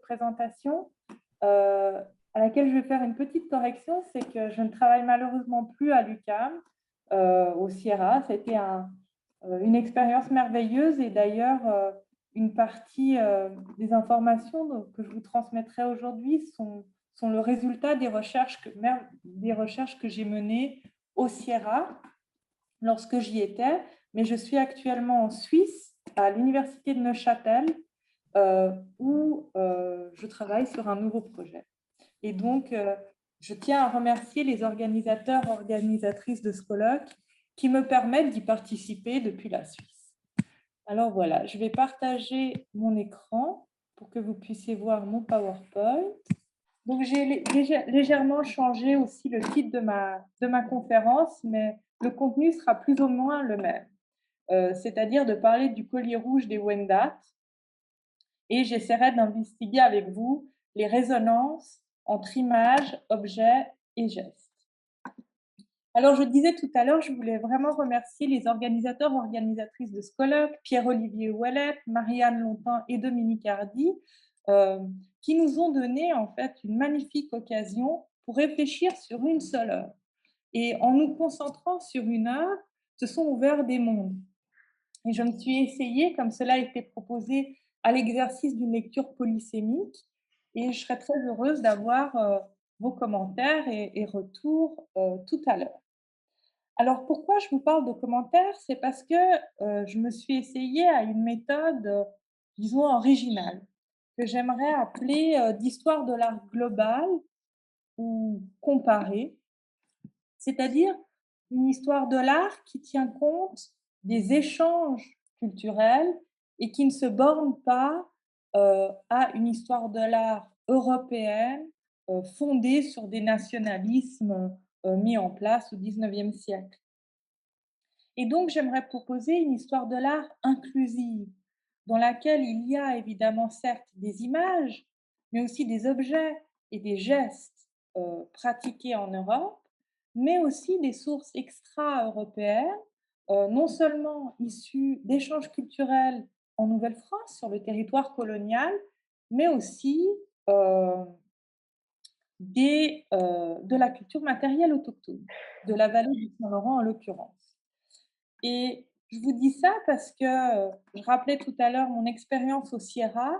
présentation à laquelle je vais faire une petite correction, c'est que je ne travaille malheureusement plus à l'UQAM, au Sierra. Ça a été une expérience merveilleuse et d'ailleurs, une partie des informations que je vous transmettrai aujourd'hui sont le résultat des recherches que j'ai menées au Sierra lorsque j'y étais. Mais je suis actuellement en Suisse, à l'université de Neuchâtel, où je travaille sur un nouveau projet. Et donc, je tiens à remercier les organisateurs, organisatrices de ce colloque qui me permettent d'y participer depuis la Suisse. Alors voilà, je vais partager mon écran pour que vous puissiez voir mon PowerPoint. Donc, j'ai légèrement changé aussi le titre de ma conférence, mais le contenu sera plus ou moins le même. C'est-à-dire de parler du collier rouge des Wendat, et j'essaierai d'investiguer avec vous les résonances entre images, objets et gestes. Alors, je disais tout à l'heure, je voulais vraiment remercier les organisateurs, organisatrices de ce colloque, Pierre-Olivier Ouellet, Marianne Longtemps et Dominique Hardy, qui nous ont donné en fait une magnifique occasion pour réfléchir sur une seule œuvre. Et en nous concentrant sur une œuvre, se sont ouverts des mondes. Et je me suis essayée, comme cela a été proposé, à l'exercice d'une lecture polysémique. Et je serais très heureuse d'avoir vos commentaires et retours tout à l'heure. Alors, pourquoi je vous parle de commentaires? C'est parce que je me suis essayée à une méthode, disons, originale, que j'aimerais appeler d'histoire de l'art global ou comparée, c'est-à-dire une histoire de l'art qui tient compte des échanges culturels et qui ne se borne pas à une histoire de l'art européenne fondée sur des nationalismes mis en place au XIXe siècle. Et donc, j'aimerais proposer une histoire de l'art inclusive, dans laquelle il y a évidemment certes des images, mais aussi des objets et des gestes pratiqués en Europe, mais aussi des sources extra-européennes, non seulement issues d'échanges culturels en Nouvelle-France, sur le territoire colonial, mais aussi euh, de la culture matérielle autochtone, de la vallée du Saint-Laurent en l'occurrence. Et je vous dis ça parce que je rappelais tout à l'heure mon expérience au Sierra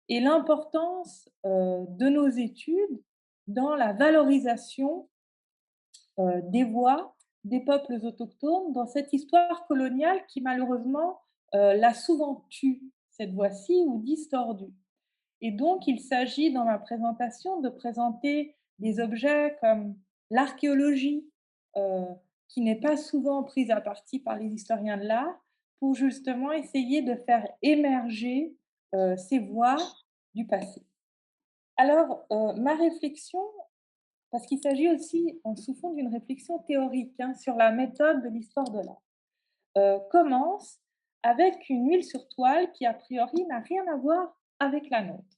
et l'importance de nos études dans la valorisation des voix des peuples autochtones dans cette histoire coloniale qui malheureusement l'a souvent tue, cette voix-ci, ou distordue. Et donc, il s'agit dans ma présentation de présenter des objets comme l'archéologie, euh, qui n'est pas souvent prise à partie par les historiens de l'art, pour justement essayer de faire émerger ces voies du passé. Alors, ma réflexion, parce qu'il s'agit aussi en sous-fond d'une réflexion théorique sur la méthode de l'histoire de l'art, commence avec une huile sur toile qui, a priori, n'a rien à voir avec la nôtre.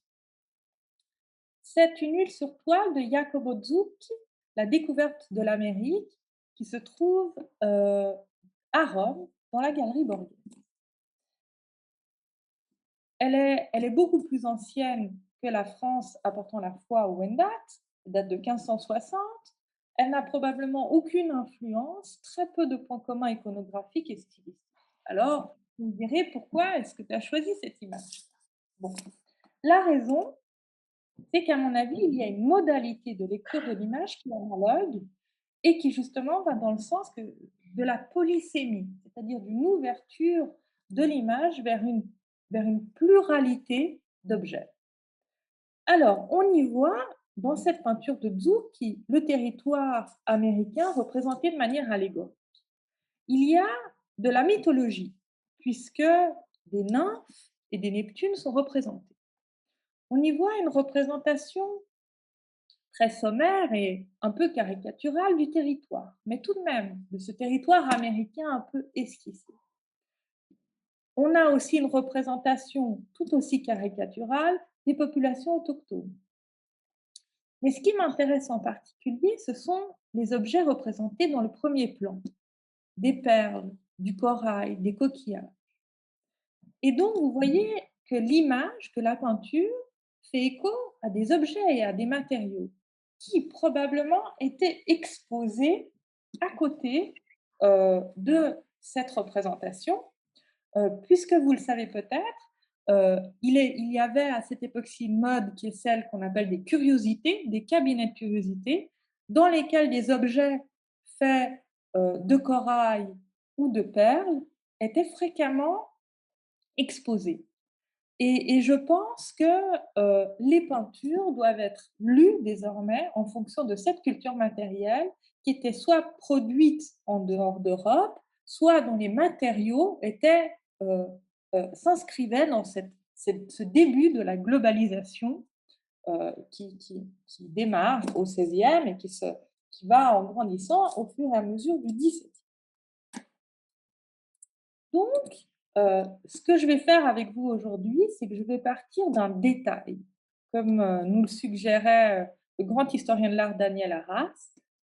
C'est une huile sur toile de Jacobo Zucchi, La découverte de l'Amérique, qui se trouve à Rome, dans la galerie Borghese. Elle est beaucoup plus ancienne que la France apportant la foi aux Wendat, elle date de 1560. Elle n'a probablement aucune influence, très peu de points communs iconographiques et stylistiques. Alors, vous me direz, pourquoi est-ce que tu as choisi cette image? Bon, la raison, c'est qu'à mon avis, il y a une modalité de lecture de l'image qui est analogue et qui justement va dans le sens de la polysémie, c'est-à-dire d'une ouverture de l'image vers une pluralité d'objets. Alors, on y voit dans cette peinture de Zucchi le territoire américain représenté de manière allégorique. Il y a de la mythologie, puisque des nymphes et des Neptunes sont représentés. On y voit une représentation très sommaire et un peu caricaturale du territoire, mais tout de même de ce territoire américain un peu esquissé. On a aussi une représentation tout aussi caricaturale des populations autochtones. Mais ce qui m'intéresse en particulier, ce sont les objets représentés dans le premier plan, des perles, du corail, des coquillages. Et donc, vous voyez que l'image, que la peinture, fait écho à des objets et à des matériaux qui probablement étaient exposés à côté de cette représentation, puisque vous le savez peut-être, il y avait à cette époque-ci une mode qui est celle qu'on appelle des curiosités, des cabinets de curiosités, dans lesquels des objets faits de corail ou de perles étaient fréquemment exposés. Et je pense que les peintures doivent être lues désormais en fonction de cette culture matérielle qui était soit produite en dehors d'Europe, soit dont les matériaux étaient, s'inscrivaient dans ce début de la globalisation qui démarre au XVIe et qui va en grandissant au fur et à mesure du XVIIe. Donc, ce que je vais faire avec vous aujourd'hui, c'est que je vais partir d'un détail. Comme nous le suggérait le grand historien de l'art Daniel Arras,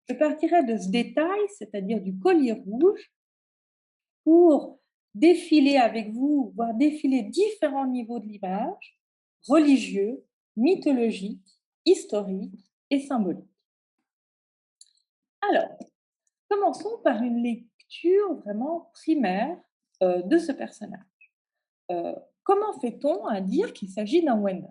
je partirai de ce détail, c'est-à-dire du collier rouge, pour défiler avec vous, voire défiler différents niveaux de l'image, religieux, mythologique, historique et symbolique. Alors, commençons par une lecture vraiment primaire de ce personnage. Comment fait-on à dire qu'il s'agit d'un Wendat?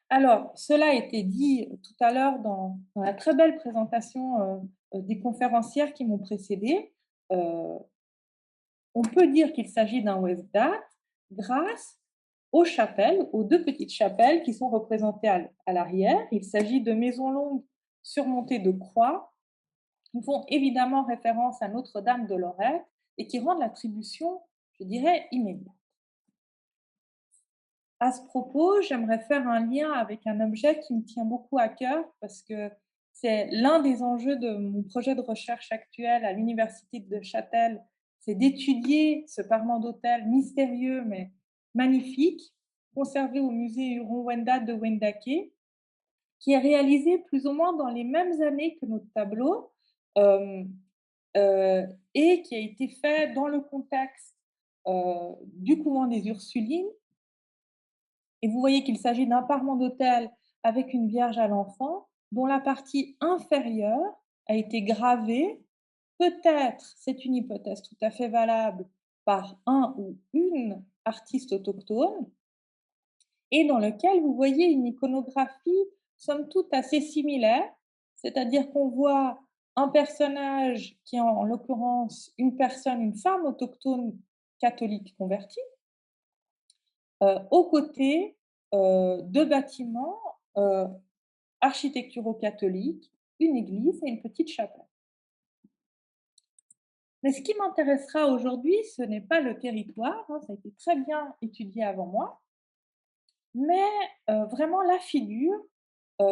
Alors, cela a été dit tout à l'heure dans la très belle présentation des conférencières qui m'ont précédée. On peut dire qu'il s'agit d'un Wendat grâce aux chapelles, aux deux petites chapelles qui sont représentées à l'arrière. Il s'agit de maisons longues surmontées de croix qui font évidemment référence à Notre-Dame de Lorette et qui rendent l'attribution, je dirais, immédiate. À ce propos, j'aimerais faire un lien avec un objet qui me tient beaucoup à cœur parce que c'est l'un des enjeux de mon projet de recherche actuel à l'université de Châtel, c'est d'étudier ce parement d'autel mystérieux mais magnifique, conservé au musée Huron-Wendat de Wendake, qui est réalisé plus ou moins dans les mêmes années que notre tableau et qui a été fait dans le contexte du couvent des Ursulines. Et vous voyez qu'il s'agit d'un parement d'autel avec une Vierge à l'enfant, dont la partie inférieure a été gravée, peut-être, c'est une hypothèse tout à fait valable, par un ou une artiste autochtone, et dans lequel vous voyez une iconographie, somme toute, assez similaire, c'est-à-dire qu'on voit un personnage qui est en l'occurrence une personne, une femme autochtone catholique convertie, aux côtés de bâtiments architecturo-catholiques, une église et une petite chapelle. Mais ce qui m'intéressera aujourd'hui, ce n'est pas le territoire, hein, ça a été très bien étudié avant moi, mais vraiment la figure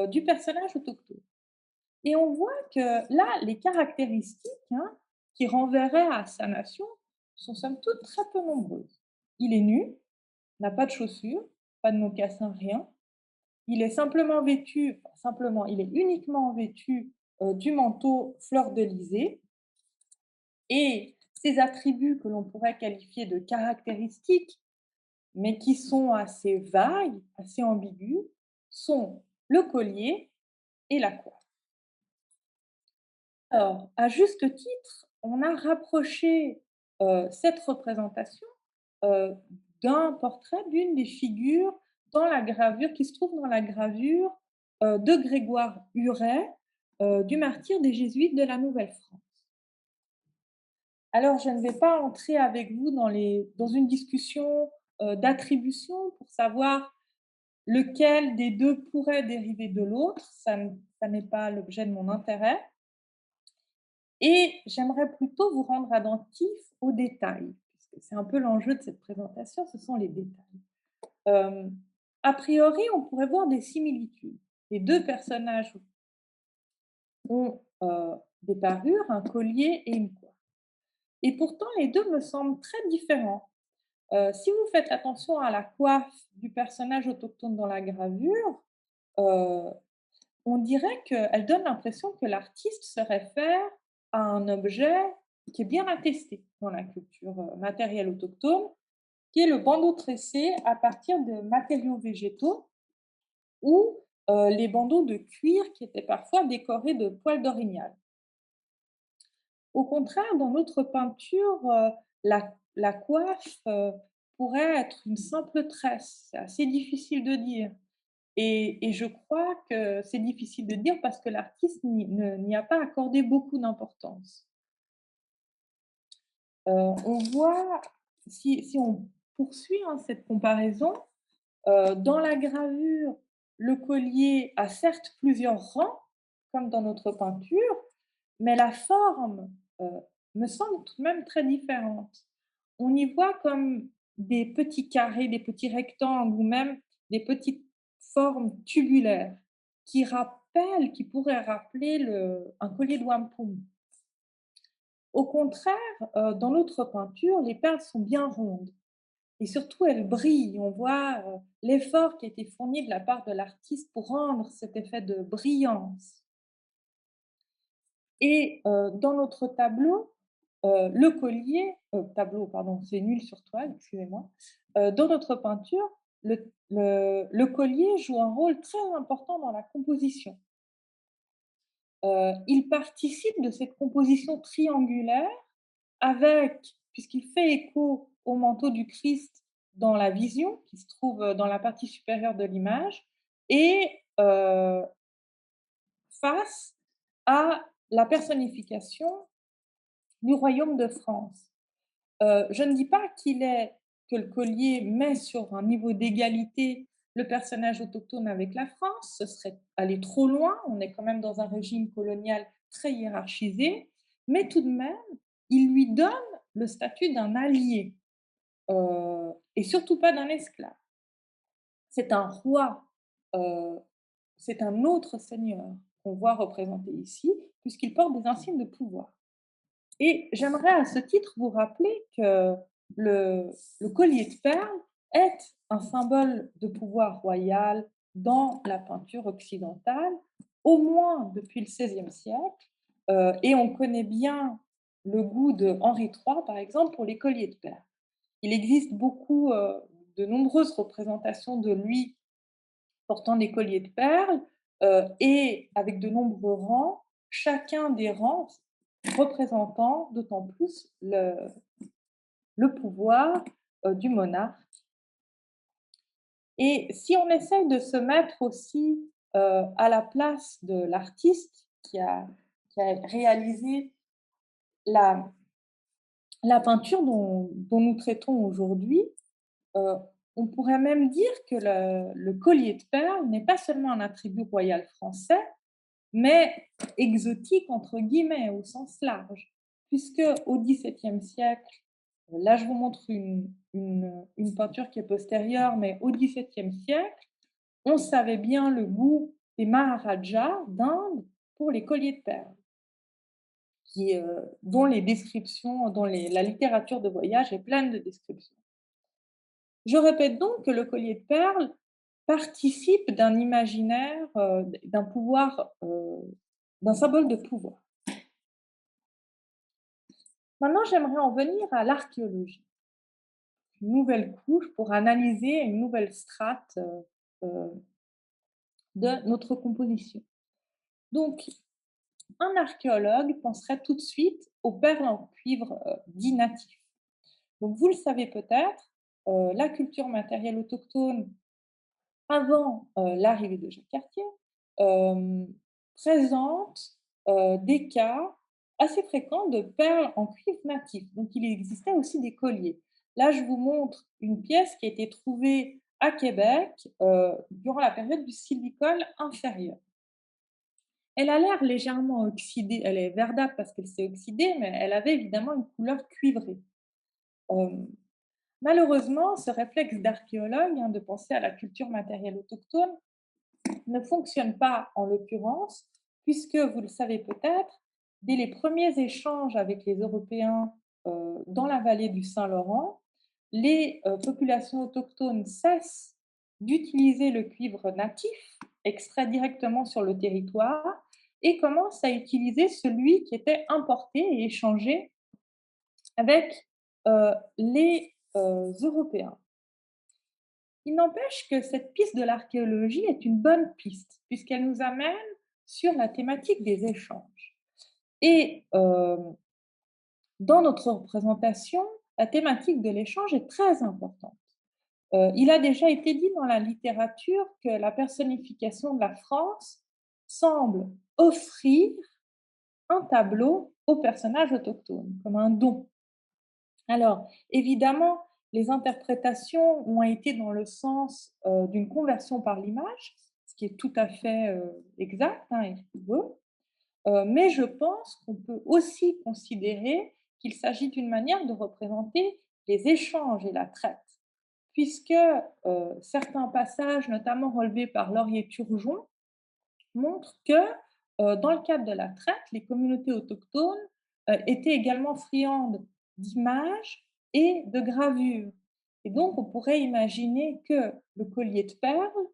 du personnage autochtone. Et on voit que là, les caractéristiques qui renverraient à sa nation sont somme toute très peu nombreuses. Il est nu, n'a pas de chaussures, pas de mocassins, rien. Il est simplement vêtu, enfin simplement, il est uniquement vêtu du manteau fleur-de-lysée et ces attributs que l'on pourrait qualifier de caractéristiques, mais qui sont assez vagues, assez ambigus, sont le collier et la coiffe. Alors, à juste titre, on a rapproché cette représentation d'un portrait d'une des figures dans la gravure, qui se trouve dans la gravure de Grégoire Huret, du martyre des Jésuites de la Nouvelle-France. Alors, je ne vais pas entrer avec vous dans une discussion d'attribution pour savoir lequel des deux pourrait dériver de l'autre, ça n'est pas l'objet de mon intérêt. Et j'aimerais plutôt vous rendre attentif aux détails, puisque c'est un peu l'enjeu de cette présentation, ce sont les détails. A priori, on pourrait voir des similitudes. Les deux personnages ont des parures, un collier et une coiffe. Et pourtant, les deux me semblent très différents. Si vous faites attention à la coiffe du personnage autochtone dans la gravure, on dirait qu'elle donne l'impression que l'artiste se réfère à un objet qui est bien attesté dans la culture matérielle autochtone, qui est le bandeau tressé à partir de matériaux végétaux ou les bandeaux de cuir qui étaient parfois décorés de poils d'orignal. Au contraire, dans notre peinture, la coiffe, pourrait être une simple tresse. C'est assez difficile de dire et je crois que c'est difficile de dire parce que l'artiste n'y a pas accordé beaucoup d'importance. On voit si on poursuit, hein, cette comparaison, dans la gravure, le collier a certes plusieurs rangs, comme dans notre peinture, mais la forme, me semble tout de même très différente. On y voit comme des petits carrés, des petits rectangles ou même des petites formes tubulaires qui pourraient rappeler un collier de wampum. Au contraire, dans l'autre peinture, les perles sont bien rondes et surtout elles brillent. On voit, l'effort qui a été fourni de la part de l'artiste pour rendre cet effet de brillance et dans notre tableau, le collier tableau pardon, c'est nul sur toile, excusez-moi. Dans notre peinture, le collier joue un rôle très important dans la composition. Il participe de cette composition triangulaire avec puisqu'il fait écho au manteau du Christ dans la vision, qui se trouve, dans la partie supérieure de l'image et face à la personnification du royaume de France. Je ne dis pas que le collier met sur un niveau d'égalité le personnage autochtone avec la France, ce serait aller trop loin, on est quand même dans un régime colonial très hiérarchisé, mais tout de même, il lui donne le statut d'un allié, et surtout pas d'un esclave. C'est un roi, heu, c'est un autre seigneur qu'on voit représenté ici, puisqu'il porte des insignes de pouvoir. Et j'aimerais à ce titre vous rappeler que le collier de perles est un symbole de pouvoir royal dans la peinture occidentale, au moins depuis le XVIe siècle, et on connaît bien le goût de Henri III, par exemple, pour les colliers de perles. Il existe de nombreuses représentations de lui portant des colliers de perles, et avec de nombreux rangs, chacun des rangs représentant d'autant plus le pouvoir, du monarque. Et si on essaye de se mettre aussi, à la place de l'artiste qui a réalisé la la peinture dont nous traitons aujourd'hui, Heu, on pourrait même dire que le collier de perles n'est pas seulement un attribut royal français, mais «exotique» entre guillemets au sens large. Puisque au XVIIe siècle, là je vous montre une peinture qui est postérieure, mais au XVIIe siècle, on savait bien le goût des maharajas d'Inde pour les colliers de perles, dont les descriptions, la littérature de voyage est pleine de descriptions. Je répète donc que le collier de perles participe d'un imaginaire, d'un pouvoir, d'un symbole de pouvoir. Maintenant, j'aimerais en venir à l'archéologie, une nouvelle couche pour analyser une nouvelle strate, de notre composition. Donc, un archéologue penserait tout de suite aux perles en cuivre, dits natifs. Donc vous le savez peut-être, la culture matérielle autochtone avant, l'arrivée de Jacques Cartier, hem, présente, des cas assez fréquents de perles en cuivre natif. Donc il existait aussi des colliers. Là, je vous montre une pièce qui a été trouvée à Québec, durant la période du Silicole inférieur. Elle a l'air légèrement oxydée, elle est verdâtre parce qu'elle s'est oxydée, mais elle avait évidemment une couleur cuivrée. Hem, Malheureusement, ce réflexe d'archéologue, hein, de penser à la culture matérielle autochtone, ne fonctionne pas en l'occurrence, puisque vous le savez peut-être, dès les premiers échanges avec les Européens dans la vallée du Saint-Laurent, les populations autochtones cessent d'utiliser le cuivre natif, extrait directement sur le territoire, et commencent à utiliser celui qui était importé et échangé avec les Européens. Il n'empêche que cette piste de l'archéologie est une bonne piste, puisqu'elle nous amène sur la thématique des échanges. Et dans notre représentation, la thématique de l'échange est très importante. Il a déjà été dit dans la littérature que la personnification de la France semble offrir un tableau aux personnages autochtones, comme un don. Alors, évidemment, les interprétations ont été dans le sens d'une conversion par l'image, ce qui est tout à fait exact hein, et rigoureux. Mais je pense qu'on peut aussi considérer qu'il s'agit d'une manière de représenter les échanges et la traite, puisque certains passages, notamment relevés par Laurier-Turgeon, montrent que dans le cadre de la traite, les communautés autochtones étaient également friandes d'images et de gravures. Et donc, on pourrait imaginer que le collier de perles,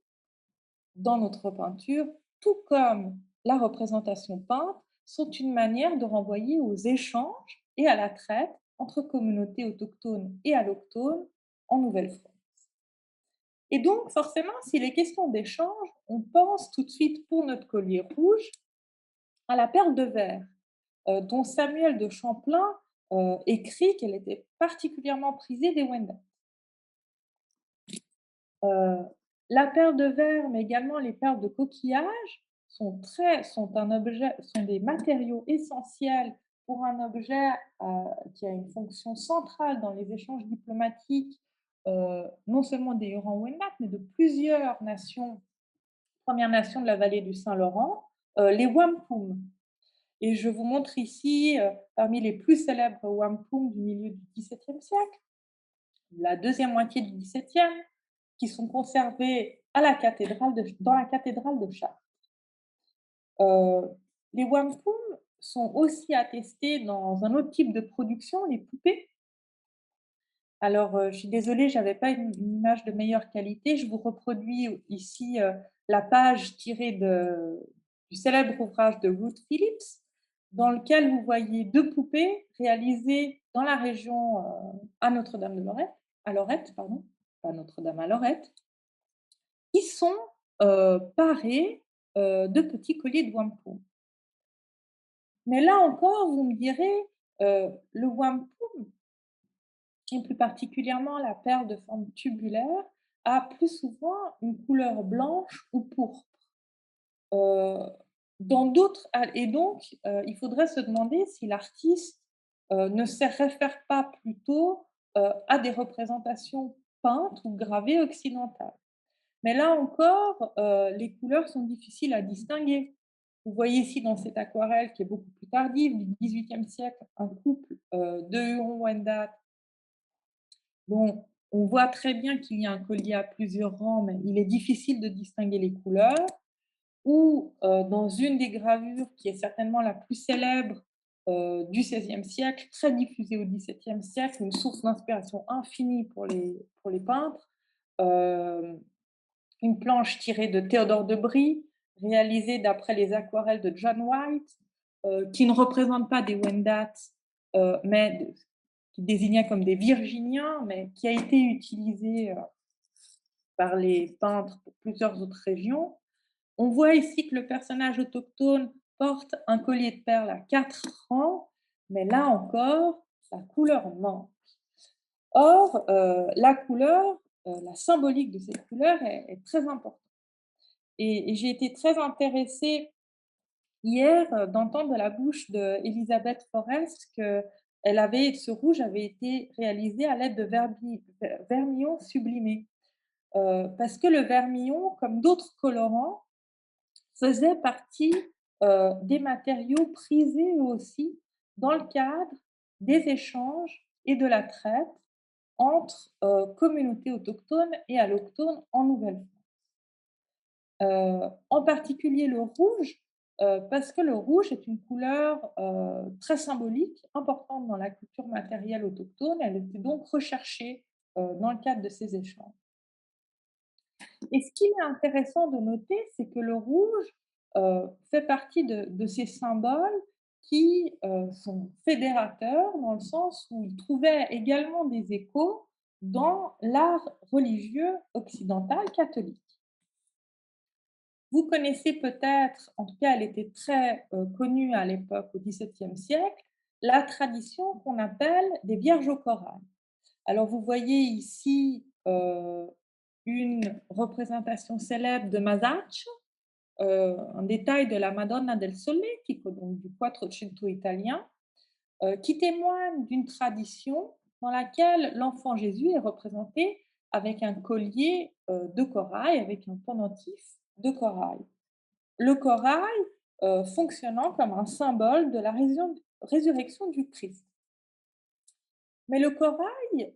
dans notre peinture, tout comme la représentation peinte, sont une manière de renvoyer aux échanges et à la traite entre communautés autochtones et allochtones en Nouvelle-France. Et donc, forcément, s'il est question d'échange, on pense tout de suite pour notre collier rouge à la perle de verre, dont Samuel de Champlain écrit qu'elle était particulièrement prisée des Wendat. La perle de verre, mais également les perles de coquillage, sont des matériaux essentiels pour un objet qui a une fonction centrale dans les échanges diplomatiques, non seulement des Hurons-Wendat, mais de plusieurs nations, Premières Nations de la vallée du Saint-Laurent, les Wampum. Et je vous montre ici, parmi les plus célèbres wampum du milieu du XVIIe siècle, la deuxième moitié du XVIIe, qui sont conservés à la dans la cathédrale de Chartres. Les wampum sont aussi attestés dans un autre type de production, les poupées. Alors, je suis désolée, je n'avais pas une image de meilleure qualité. Je vous reproduis ici la page tirée du célèbre ouvrage de Ruth Phillips, dans lequel vous voyez deux poupées réalisées dans la région à Notre-Dame-de-Lorette, à Lorette, pardon, pas Notre-Dame, à Lorette, qui sont parées de petits colliers de wampum. Mais là encore, vous me direz, le wampum, et plus particulièrement la perle de forme tubulaire, a plus souvent une couleur blanche ou pourpre. Dans d'autres et donc, il faudrait se demander si l'artiste, ne se réfère pas plutôt, à des représentations peintes ou gravées occidentales. Mais là encore, les couleurs sont difficiles à distinguer. Vous voyez ici dans cette aquarelle qui est beaucoup plus tardive, du XVIIIe siècle, un couple, de Huron-Wendat. Bon, on voit très bien qu'il y a un collier à plusieurs rangs, mais il est difficile de distinguer les couleurs. Ou dans une des gravures qui est certainement la plus célèbre du XVIe siècle, très diffusée au XVIIe siècle, une source d'inspiration infinie pour les peintres, une planche tirée de Théodore de Brie, réalisée d'après les aquarelles de John White, qui ne représente pas des Wendat, mais qui désignait comme des Virginiens, mais qui a été utilisée par les peintres pour plusieurs autres régions. On voit ici que le personnage autochtone porte un collier de perles à 4 rangs, mais là encore, la couleur manque. Or, la couleur, la symbolique de cette couleur est très importante. Et j'ai été très intéressée hier d'entendre de la bouche d'Elisabeth Forrest que ce rouge avait été réalisé à l'aide de vermillon sublimé. Parce que le vermillon, comme d'autres colorants, faisait partie des matériaux prisés aussi dans le cadre des échanges et de la traite entre communautés autochtones et allochtones en Nouvelle-France. En particulier le rouge, parce que le rouge est une couleur très symbolique, importante dans la culture matérielle autochtone. Elle était donc recherchée dans le cadre de ces échanges. Et ce qui est intéressant de noter, c'est que le rouge fait partie de ces symboles qui sont fédérateurs, dans le sens où ils trouvaient également des échos dans l'art religieux occidental catholique. Vous connaissez peut-être, en tout cas elle était très connue à l'époque au XVIIe siècle, la tradition qu'on appelle des vierges au corail. Alors vous voyez ici une représentation célèbre de Masaccio, un détail de la Madonna del Sole, donc du Quattrocento italien, qui témoigne d'une tradition dans laquelle l'enfant Jésus est représenté avec un collier de corail, avec un pendentif de corail. Le corail fonctionnant comme un symbole de la résurrection du Christ. Mais le corail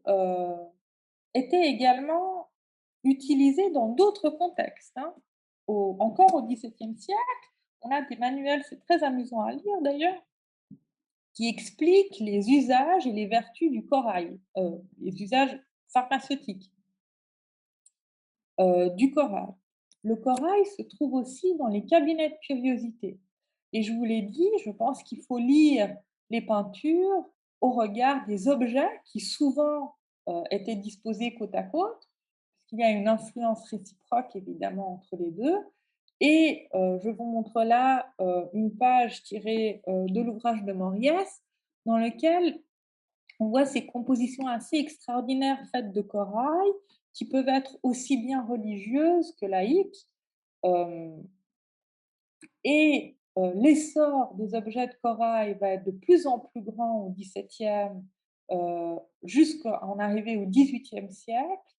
était également utilisé dans d'autres contextes. Encore au XVIIe siècle, on a des manuels, c'est très amusant à lire d'ailleurs, qui expliquent les usages et les vertus du corail, les usages pharmaceutiques du corail. Le corail se trouve aussi dans les cabinets de curiosités. Et je vous l'ai dit, je pense qu'il faut lire les peintures au regard des objets qui souvent étaient disposés côte à côte, puisqu'il y a une influence réciproque évidemment entre les deux. Et je vous montre là une page tirée de l'ouvrage de Moriès, dans lequel on voit ces compositions assez extraordinaires faites de corail, qui peuvent être aussi bien religieuses que laïques. Euh, et l'essor des objets de corail va être de plus en plus grand au XVIIe jusqu'à en arriver au XVIIIe siècle,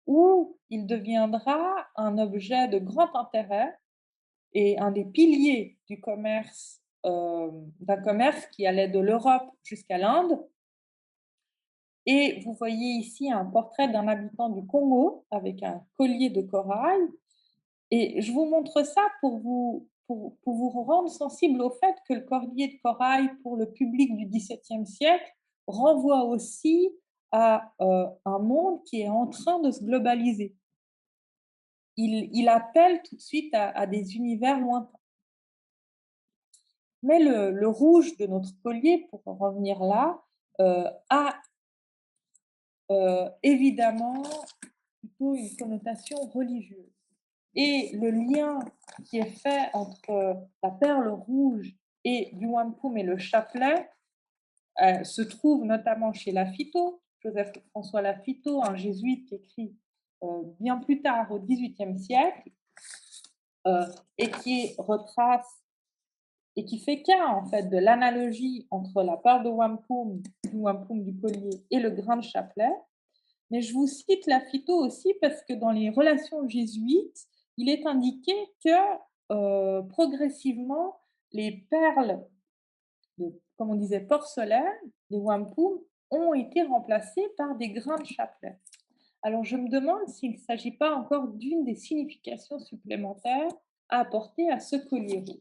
où il deviendra un objet de grand intérêt et un des piliers du commerce, d'un commerce qui allait de l'Europe jusqu'à l'Inde. Et vous voyez ici un portrait d'un habitant du Congo avec un collier de corail. Et je vous montre ça pour vous rendre sensible au fait que le collier de corail pour le public du XVIIe siècle renvoie aussi à un monde qui est en train de se globaliser. Il appelle tout de suite à des univers lointains. Mais le rouge de notre collier, pour en revenir là, a évidemment plutôt une connotation religieuse. Et le lien qui est fait entre la perle rouge et du wampum et le chapelet se trouve notamment chez Lafitau, Joseph-François Lafitau, un jésuite qui écrit bien plus tard au XVIIIe siècle et qui retrace et qui fait cas en fait de l'analogie entre la perle de wampum, du wampum du collier et le grain de chapelet. Mais je vous cite Lafitau aussi parce que dans les relations jésuites, il est indiqué que progressivement, les perles, comme on disait, porcelaine, les wampum, ont été remplacées par des grains de chapelet. Alors je me demande s'il ne s'agit pas encore d'une des significations supplémentaires à apporter à ce collier rouge.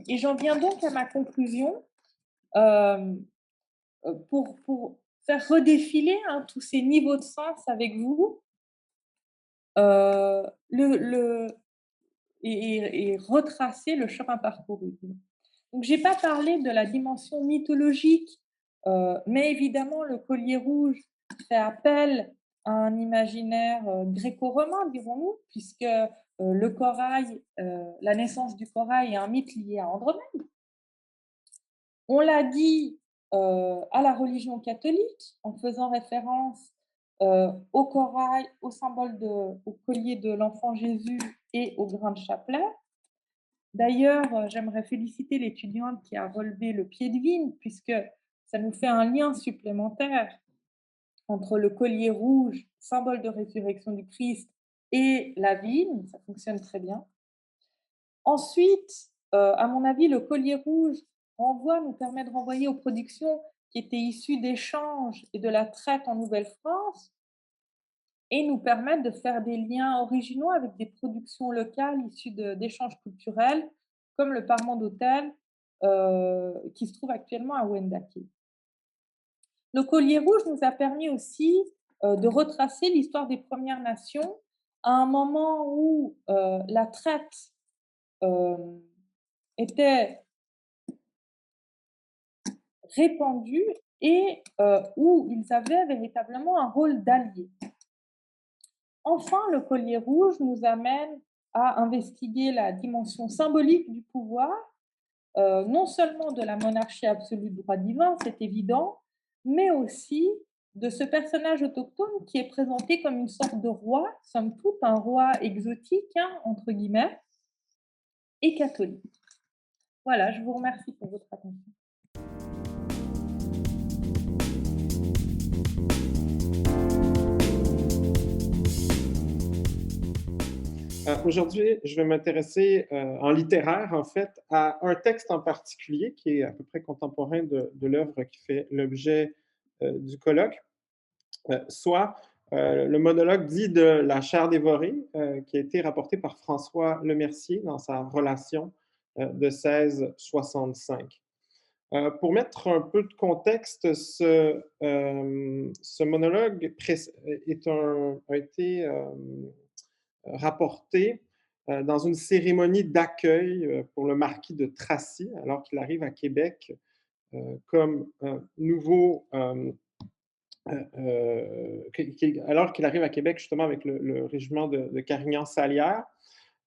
Et j'en viens donc à ma conclusion. Euh, pour faire redéfiler tous ces niveaux de sens avec vous, le et retracer le chemin parcouru. Donc j'ai pas parlé de la dimension mythologique, mais évidemment le collier rouge fait appel à un imaginaire, gréco-romain, dirons-nous, puisque, le corail, la naissance du corail est un mythe lié à Andromède. On l'a dit, à la religion catholique, en faisant référence, au corail, au symbole au collier de l'enfant Jésus et au grain de chapelet. D'ailleurs, j'aimerais féliciter l'étudiante qui a relevé le pied de vigne, puisque ça nous fait un lien supplémentaire entre le collier rouge, symbole de résurrection du Christ, et la vigne. Ça fonctionne très bien. Ensuite, à mon avis, le collier rouge nous permet de renvoyer aux productions qui étaient issues d'échanges et de la traite en Nouvelle-France, et nous permettent de faire des liens originaux avec des productions locales issues d'échanges culturels, comme le Parement d'Hôtel, qui se trouve actuellement à Wendake. Le collier rouge nous a permis aussi de retracer l'histoire des Premières Nations à un moment où la traite était répandue et où ils avaient véritablement un rôle d'alliés. Enfin, le collier rouge nous amène à investiguer la dimension symbolique du pouvoir, non seulement de la monarchie absolue de droit divin, c'est évident, mais aussi de ce personnage autochtone qui est présenté comme une sorte de roi, somme toute un roi exotique, hein, entre guillemets, et catholique. Voilà, je vous remercie pour votre attention. Aujourd'hui, je vais m'intéresser en littéraire, en fait, à un texte en particulier qui est à peu près contemporain de l'œuvre qui fait l'objet du colloque, soit le monologue dit de La chair dévorée, qui a été rapporté par François Lemercier dans sa relation de 1665. Pour mettre un peu de contexte, ce monologue a été rapporté dans une cérémonie d'accueil pour le marquis de Tracy, alors qu'il arrive à Québec comme nouveau, alors qu'il arrive à Québec justement avec le régiment de Carignan-Salière.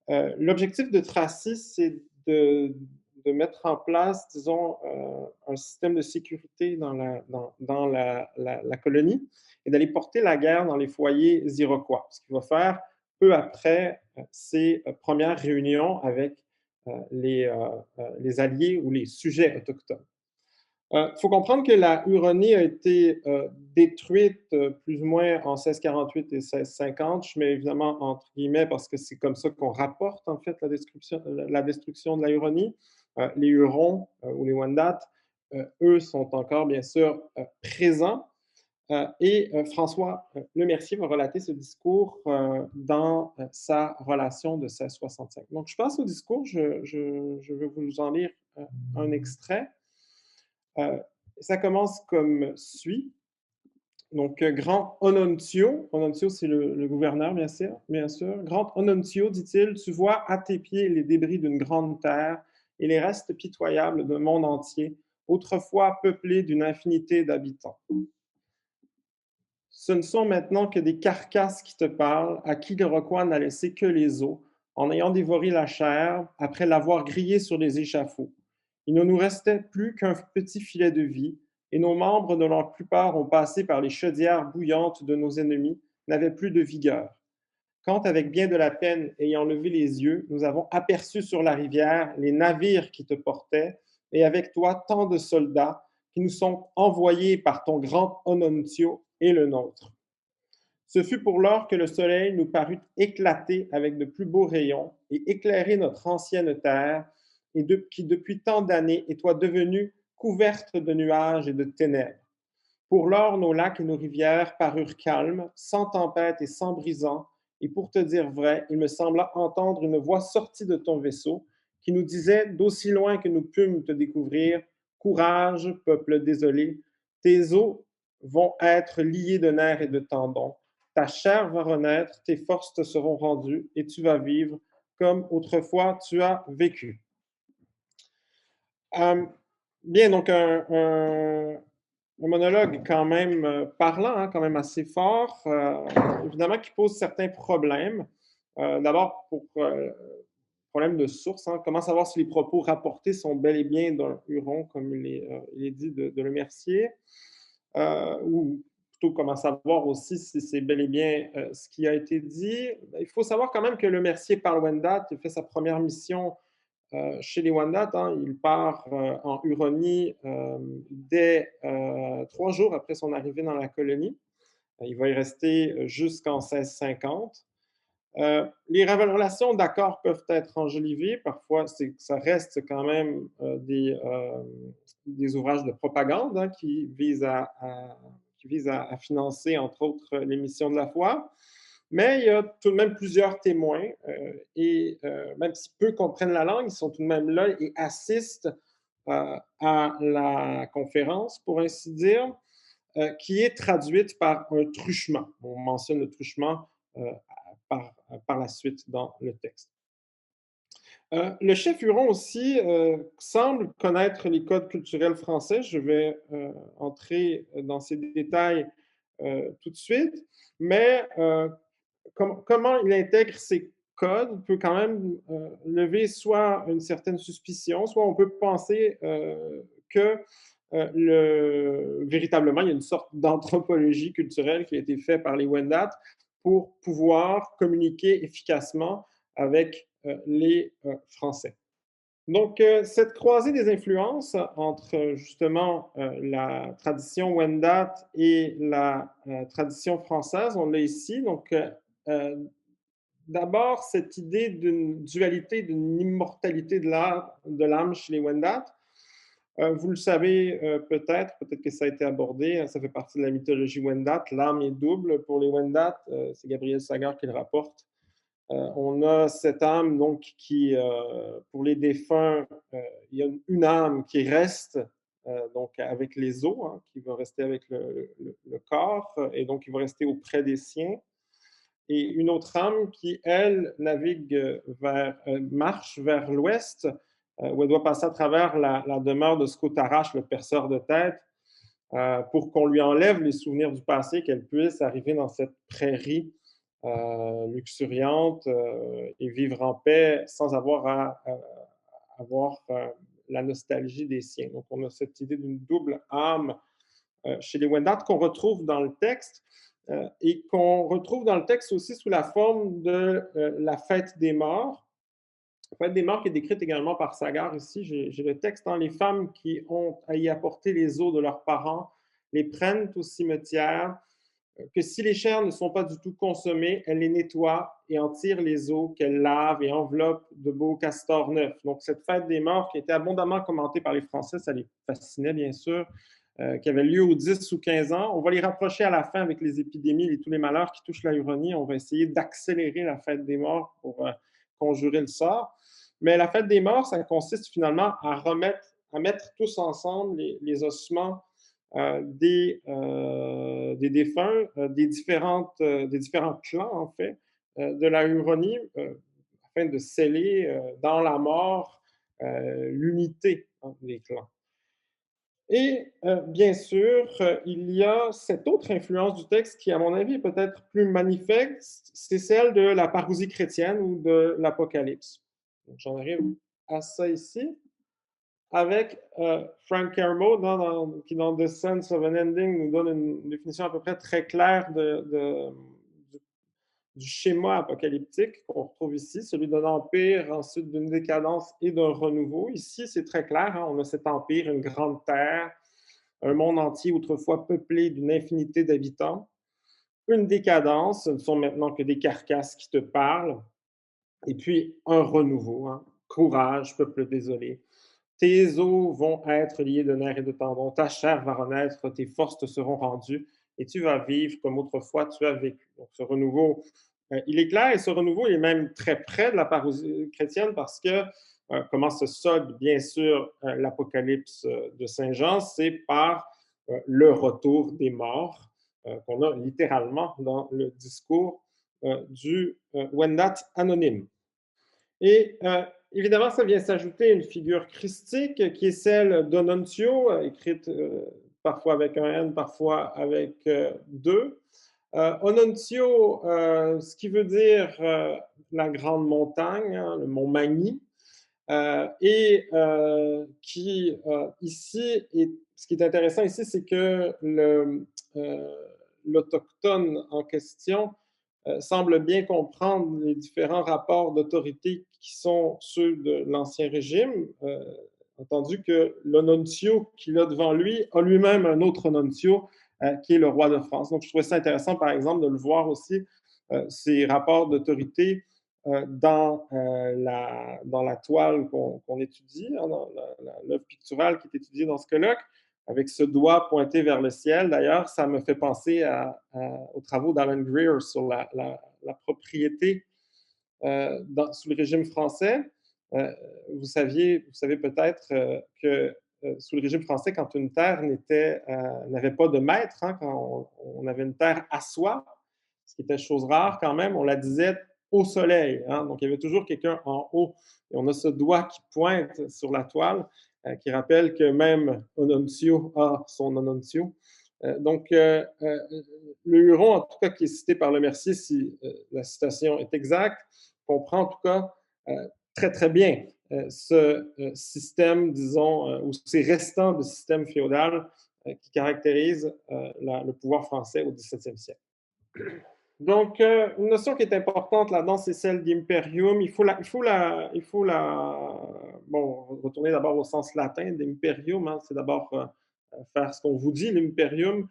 L'objectif de Tracy, c'est de mettre en place, disons, un système de sécurité dans la colonie et d'aller porter la guerre dans les foyers iroquois. Ce qu'il va faire peu après ses premières réunions avec les alliés ou les sujets autochtones. Il faut comprendre que la Huronie a été détruite plus ou moins en 1648 et 1650. Je mets évidemment entre guillemets parce que c'est comme ça qu'on rapporte en fait la destruction de la Huronie. Les Hurons ou les Wendat, eux, sont encore bien sûr présents. Et François Lemercier va relater ce discours dans sa relation de 1665. Donc, je passe au discours. Je vais vous en lire un extrait. Ça commence comme suit. Donc, Grand Onontio, Onontio c'est le gouverneur, bien sûr, bien sûr. Grand Onontio, dit-il, tu vois à tes pieds les débris d'une grande terre et les restes pitoyables d'un monde entier, autrefois peuplé d'une infinité d'habitants. Ce ne sont maintenant que des carcasses qui te parlent, à qui l'Iroquois n'a laissé que les os, en ayant dévoré la chair, après l'avoir grillée sur les échafauds. Il ne nous restait plus qu'un petit filet de vie, et nos membres, dont la plupart ont passé par les chaudières bouillantes de nos ennemis, n'avaient plus de vigueur. Quand, avec bien de la peine, ayant levé les yeux, nous avons aperçu sur la rivière les navires qui te portaient, et avec toi tant de soldats qui nous sont envoyés par ton grand Onontio et le nôtre. Ce fut pour lors que le soleil nous parut éclater avec de plus beaux rayons et éclairer notre ancienne terre, qui depuis tant d'années est toi devenue couverte de nuages et de ténèbres. Pour lors, nos lacs et nos rivières parurent calmes, sans tempête et sans brisant, et pour te dire vrai, il me sembla entendre une voix sortie de ton vaisseau qui nous disait, d'aussi loin que nous pûmes te découvrir, courage, peuple désolé, tes os vont être liés de nerfs et de tendons, ta chair va renaître, tes forces te seront rendues, et tu vas vivre comme autrefois tu as vécu. Euh, Bien, donc un monologue quand même parlant, hein, quand même assez fort, évidemment qui pose certains problèmes. D'abord, pour problème de source, hein, comment savoir si les propos rapportés sont bel et bien d'un Huron, comme il est dit de Lemercier, ou plutôt comment savoir aussi si c'est bel et bien ce qui a été dit. Il faut savoir quand même que Lemercier par Wendat, il fait sa première mission chez les Wendat, hein, il part en Huronie dès 3 jours après son arrivée dans la colonie. Il va y rester jusqu'en 1650. Les relations d'accord peuvent être enjolivées. Parfois, ça reste quand même des ouvrages de propagande hein, qui visent à financer, entre autres, les missions de la foi. Mais il y a tout de même plusieurs témoins et même si peu comprennent la langue, ils sont tout de même là et assistent à la conférence, pour ainsi dire, qui est traduite par un truchement. On mentionne le truchement par la suite dans le texte. Le chef Huron aussi semble connaître les codes culturels français. Je vais entrer dans ces détails tout de suite, mais comment il intègre ces codes peut quand même lever soit une certaine suspicion, soit on peut penser que véritablement, il y a une sorte d'anthropologie culturelle qui a été faite par les Wendat pour pouvoir communiquer efficacement avec les Français. Donc, cette croisée des influences entre justement la tradition Wendat et la tradition française, on l'a ici. Donc, d'abord, cette idée d'une dualité, d'une immortalité de l'âme chez les Wendat. Vous le savez peut-être que ça a été abordé, hein, ça fait partie de la mythologie Wendat. L'âme est double pour les Wendat, c'est Gabriel Sagard qui le rapporte. On a cette âme donc qui, pour les défunts, il y a une âme qui reste donc avec les os, hein, qui va rester avec le corps et donc qui va rester auprès des siens. Et une autre âme qui, elle, navigue marche vers l'ouest, où elle doit passer à travers la demeure de Scotarache, le perceur de tête, pour qu'on lui enlève les souvenirs du passé, qu'elle puisse arriver dans cette prairie luxuriante et vivre en paix sans avoir à avoir la nostalgie des siens. Donc, on a cette idée d'une double âme chez les Wendat qu'on retrouve dans le texte et qu'on retrouve dans le texte aussi sous la forme de la fête des morts. La fête des morts qui est décrite également par Sagard ici. J'ai le texte dans les femmes qui ont à y apporter les os de leurs parents, les prennent au cimetière, que si les chairs ne sont pas du tout consommées, elle les nettoie et en tire les os qu'elle lave et enveloppe de beaux castors neufs. Donc, cette fête des morts qui était abondamment commentée par les Français, ça les fascinait bien sûr, qui avait lieu aux 10 ou 15 ans. On va les rapprocher à la fin avec les épidémies et tous les malheurs qui touchent la Huronie. On va essayer d'accélérer la fête des morts pour conjurer le sort. Mais la fête des morts, ça consiste finalement à mettre tous ensemble les ossements des défunts, des différents clans, en fait, de la Huronie, afin de sceller dans la mort l'unité entre les clans. Et bien sûr, il y a cette autre influence du texte qui, à mon avis, est peut-être plus manifeste, c'est celle de la parousie chrétienne ou de l'Apocalypse. J'en arrive à ça ici avec Frank Kermode, qui dans The Sense of an Ending nous donne une définition à peu près très claire du schéma apocalyptique qu'on retrouve ici, celui d'un empire, ensuite d'une décadence et d'un renouveau. Ici, c'est très clair, hein, on a cet empire, une grande terre, un monde entier autrefois peuplé d'une infinité d'habitants, une décadence, ce ne sont maintenant que des carcasses qui te parlent, et puis un renouveau, hein. Courage, peuple désolé. Tes os vont être liés de nerfs et de tendons, ta chair va renaître, tes forces te seront rendues, et tu vas vivre comme autrefois tu as vécu. Donc, ce renouveau, il est clair, et ce renouveau il est même très près de la parousie chrétienne parce que comment se solde, bien sûr, l'Apocalypse de Saint Jean, c'est par le retour des morts qu'on a littéralement dans le discours du Wendat anonyme. Et évidemment, ça vient s'ajouter une figure christique qui est celle d'Onontio, écrite parfois avec un N, parfois avec deux. Onontio, ce qui veut dire la grande montagne, hein, le mont Magny, et qui ici, ce qui est intéressant ici, c'est que l'autochtone en question semble bien comprendre les différents rapports d'autorité qui sont ceux de l'Ancien Régime, entendu que l'Onontio qu'il a devant lui a lui-même un autre Onontio qui est le roi de France. Donc, je trouvais ça intéressant, par exemple, de le voir aussi, ces rapports d'autorité dans la toile qu'on étudie, hein, dans l'œuvre picturale qui est étudiée dans ce colloque, avec ce doigt pointé vers le ciel. D'ailleurs, ça me fait penser aux travaux d'Alan Greer sur la propriété sous le régime français. Vous savez peut-être que sous le régime français, quand une terre n'avait pas de maître, hein, quand on avait une terre à soi, ce qui était chose rare quand même, on la disait au soleil, hein. Donc, il y avait toujours quelqu'un en haut. Et on a ce doigt qui pointe sur la toile, qui rappelle que même Ononcio a son Ononcio. Donc, le Huron, en tout cas, qui est cité par Le Mercier, si la citation est exacte, comprend en tout cas très, très bien ce système, disons, ou ces restants de système féodal qui caractérise le pouvoir français au XVIIe siècle. Donc, une notion qui est importante là-dedans, c'est celle d'imperium. Bon, retourner d'abord au sens latin d'imperium, hein, c'est d'abord faire ce qu'on vous dit, l'imperium.